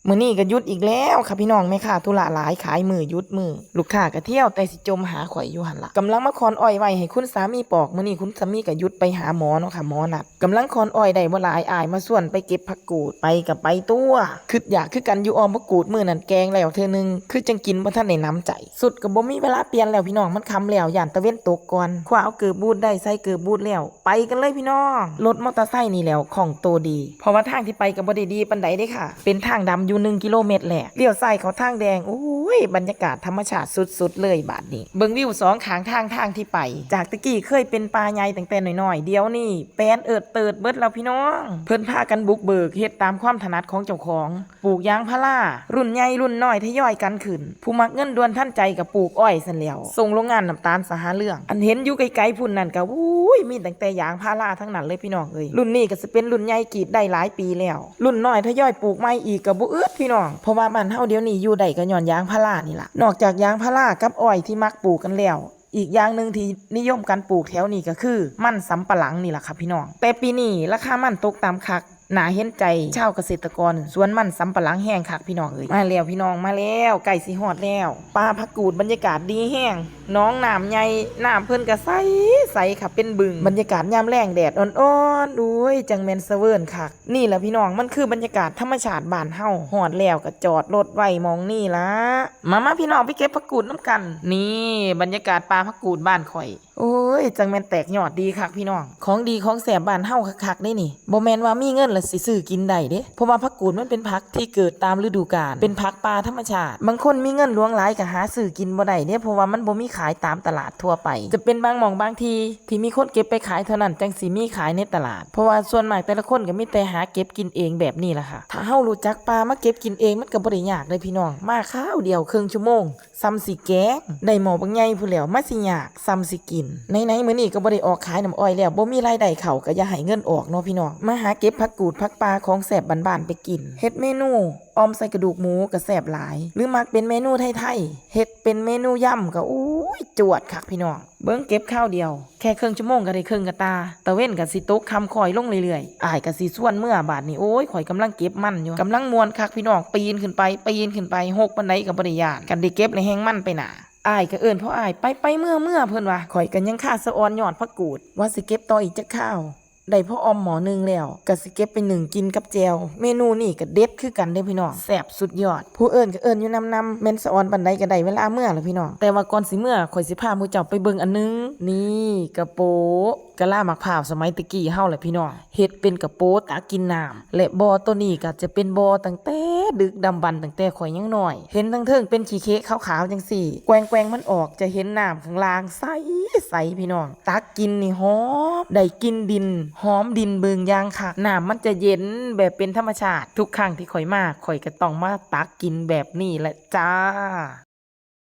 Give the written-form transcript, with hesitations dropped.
มื้อนี้ก็หยุดอีกแล้วค่ะพี่น้องแม่ค้าธุระหลายขายมื้อหยุดมื้อลูกค้าก็เที่ยวแต่สิจมหาข่อยอยู่หั่นล่ะกำลังมาคอนอ้อยไว้ให้คุณสามีปอกมื้อนี้คุณสามีก็หยุดไปหาหมอเนาะค่ะหมอนัดกำลังคอนอ้อยได้บ่หลายอ้ายมาส่วนไปเก็บผักกูดไปก็ไปตัวคิดอยากคือกันอยู่อ้อมผักกูดมื้อนั้นแกงแล้วเทื่อนึงคือจังกินบ่ทันได้น้ำใจสุดก็บ่มีเวลาเปลี่ยนแล้วพี่น้องมันค่ำแล้วย่านตะเว้นตกก่อนคว้าเอาเกือบบูทได้ใส่เกือบบูทแล้วไปกันเลยพี่น้องรถมอเตอร์ไซค์นี่แล้วของโตดีเพราะว่าทางที่ไปก็บ่ได้ดีปานใดเด้ค่ะเป็นทางดำอยู่1 กิโลเมตรแหละเลี้ยวซ้ายเขาทางแดงโอ้ยบรรยากาศธรรมชาติสุดๆเลยบาดนี้เบิ่งวิว2ข้างทางที่ไปจากตะกี้เคยเป็นป่าใหญ่ตั้งแต่น้อยๆเดี๋ยวนี้แปลนเอิดเติดเบิดแล้วพี่น้องเพิ่นพากันบุกเบิกเฮ็ดตามความถนัดของเจ้าของปลูกยางพารารุ่นใหญ่รุ่นน้อยทยอยกันขึ้นผู้มักเงินด่วนทันใจก็ปลูกอ้อยซั่นแล้วส่งโรงงานน้ำตาลสหเรื่องอันเห็นอยู่ไกลๆพุ่นนั่นก็อุ้ยมีตั้งแต่ยางพาราทั้งนั้นเลยพี่น้องเอ้ยรุ่นนี้ก็สิเป็นรุ่นใหญ่กรีดได้หลายปีแล้วรุ่นน้อยทยอยปลูกใหม่อีกก็บ่อึดพี่น้องเพราะว่าบ้านเฮาเดี๋ยวนี้อยู่ได้ก็ย้อนยางพารานี่ล่ะนอกจากยางพารากับอ้อยที่มักปลูกกันแล้วอีกอย่างหนึ่งที่นิยมการปลูกแถวนี้ก็คือมันสำปะหลังนี่แหละครับพี่น้องแต่ปีนี้ราคามันตกตามคักน่าเห็นใจชาวเกษตรกรสวนมันสำปะหลังแห้งคักพี่น้องเอ้ยมาแล้วพี่น้องมาแล้วไก่สิฮอดแล้วป่าผักกูดบรรยากาศดีแห้งน้องน้ำใหญ่น้ำเพิ่นก็ใสค่ะเป็นบึงบรรยากาศยามแล้งแดดอ่อนๆอุ้ยจังแม่นเสเวิร์นคักนี่แหละพี่น้องมันคือบรรยากาศธรรมชาติบ้านเฮาฮอดแล้วก็จอดรถไว้มองนี่ล่ะมาพี่น้องไปเก็บผักกูดน้ำกันนี่บรรยากาศป่าผักกูดบ้านข่อยโอ้ยจังแม่นแตกยอดดีคักพี่น้องของดีของแสบบ้านเฮาคักๆได้นี่บ่แม่นว่ามีเงินแล้วสิซื้อกินได้เด้เพราะว่าผักกูดมันเป็นผักที่เกิดตามฤดูกาลเป็นผักป่าธรรมชาติบางคนมีเงินหลวงหลายก็หาซื้อกินบ่ได้เด้เพราะว่ามันบ่มีขายตามตลาดทั่วไปจะเป็นบางหม่องบางทีที่มีคนเก็บไปขายเท่านั้นจังสิมีขายในตลาดเพราะว่าส่วนมากแต่ละคนก็มีแต่หาเก็บกินเองแบบนี้ล่ะค่ะถ้าเฮารู้จักปลามาเก็บกินเองมันก็บ่ได้ยากเลยพี่น้องมาข้าวเดียวครึ่งชั่วโมงซ้ำสิแกงได้หม้อบางใหญ่พู้นแล้วมาสิยากซ้ำสิกินไหนๆมื้อนี้ก็บ่ได้ออกขายน้ำอ้อยแล้วบ่มีรายได้เข้าก็อย่าให้เงินออกเนาะพี่น้องมาหาเก็บผักกูดผักปลาของแซ่บบ้านๆไปกินเฮ็ดเมนูออมใส่กระดูกหมูก็แซ่บหลายหรือมักเป็นเมนูไทยๆเฮ็ดเป็นเมนูยำก็อุ้ยจวดคักพี่น้องเบิ่งเก็บข้าวเดียวแค่ครึ่งชั่วโมงก็ได้ครึ่งกะตาตะเว้นก็สิตกค่ำค่อยลงเรื่อยๆอ้ายก็สิส่วนเมื่อบาดนี้โอ้ยข่อยกำลังเก็บมันอยู่กำลังม่วนคักพี่น้องปีนขึ้นไปหกปานใดก็บ่ได้ย่านกันได้เก็บเลยแฮงมันไปหน้าอ้ายก็เอิ้นเพราะอ้ายไปเมื่อเพิ่นว่าข่อยก็ยังคาสะออนยอดผักกูดว่าสิเก็บต่ออีกจักข้าวได้พ่ออมหมอนึงแล้วก็สิเก็บไป1กินกับแจวเมนูนี่ก็เด็ดคือกันเด้อพี่น้องแซ่บสุดยอดผู้เอิ้นก็เอิ้นอยู่นำแม่นสะออนปานใดก็ได้เวลาเมื่อแล้วพี่น้องแต่ว่าก่อนสิเมื่อข่อยสิพาหมู่เจ้าไปเบิ่งอันนึงนี่กระโปกะลามักพร้าวสมัยตะกี้เฮาแหละพี่น้องเฮ็ดเป็นกระโปตากินน้ำและบ่อตัวนี้ก็จะเป็นบ่อตั้งแต่ดึกดำบรรพ์ตั้งแต่ข่อยยังน้อยเห็นทั้งเทิงเป็นขี้เคะขาวๆจังซี่แกว่งมันออกจะเห็นน้ำข้างล่างใสพี่น้องตักกินนี่หอมได้กินดินหอมดินเบิงยางค่ะน้ำมันจะเย็นแบบเป็นธรรมชาติทุกครั้งที่ข่อยมาข่อยก็ต้องมาตักกินแบบนี้แหละจ้า